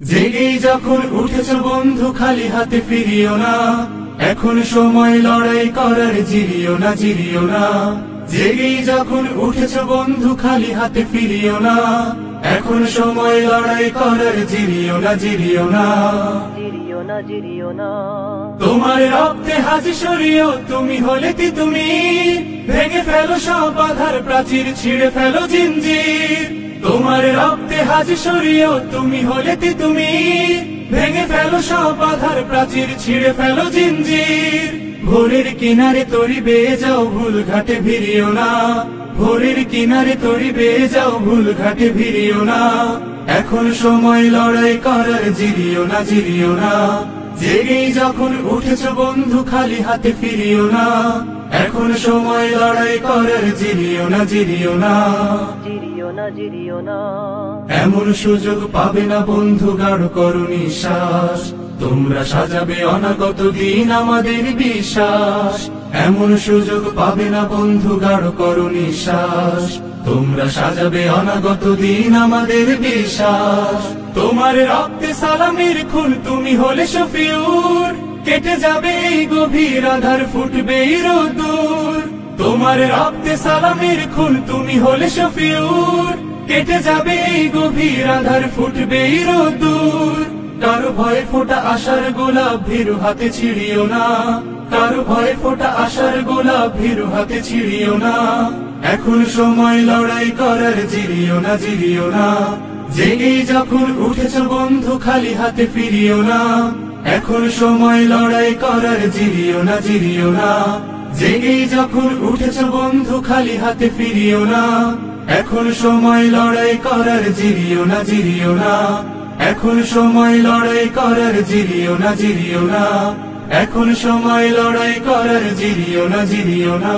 জেগেই যখন উঠেছ বন্ধু খালি হাতে ফিরিও না, এখন সময় লড়াই করার, জিরিও না জিরিও না। জেগেই যখন উঠেছ বন্ধু খালি হাতে ফিরিও না, এখন সময় লড়াই করার, জিরিও না জিরিও না। তোমার রক্তে হাজি সরিও, তুমি হলে তুমি ভেঙে ফেলো সব বাধার প্রাচীর, ছিঁড়ে ফেলো জিঞ্জির। তোমার রক্তে হাজি সরিও, তুমি হলে তুমি ভেঙে ফেলো সব বাধার প্রাচীর, ছিঁড়ে ফেলো জিঞ্জির। ভোরের কিনারে তরি বেয়ে যাও, ভুল ঘাটে ভিড়িও না। ভোরের কিনারে তরি বেয়ে যাও, ভুল ঘাটে ভিড়িও না। এখন সময় লড়াই করার, জিরিও না জিরিও না। জেগেই যখন উঠেছ বন্ধু খালি হাতে ফিরিও না, এখন সময় লড়াই করার, জিরিও না জিরিও না। এমন সুযোগ পাবে না বন্ধু, গাঢ় করো নিঃশ্বাস। তোমরা সাজাবে অনাগত দিন আমাদের বিশ্বাস। এমন সুযোগ পাবে না বন্ধু, গাঢ় করো নিঃশ্বাস। তোমরা সাজাবে অনাগত দিন আমাদের বিশ্বাস। তোমার রক্তে সালামের খুন, তুমি হলে শফিউর। কেটে যাবে এই গভীর আধার, ফুটবে রোদুর। তোমার রক্তে সালামের খুন, তুমি হলে শফিউর। কেটে যাবে এই গভীর আধার, ফুটবে রোদুর। কারো ভয়ে ফোটা আশার গোলাপ, ভীরু হাতে ছিড়িও না। কারো ভয়ে ফোটা আশার গোলাপ, ভীরু হাতে ছিড়িও না। এখন সময় লড়াই করার, জিরিও না জিরিও না। জেগেই যখন উঠেছ বন্ধু খালি হাতে ফিরিও না, এখন সময় লড়াই করার, জিরিও না জিরিও না। জেগেই যখন উঠেছ বন্ধু খালি হাতে ফিরিও না, এখন সময় লড়াই করার, জিরিও না জিরিও না। এখন সময় লড়াই করার, জিরিও না জিরিও না। এখন সময় লড়াই করার, জিরিও না জিরিও না।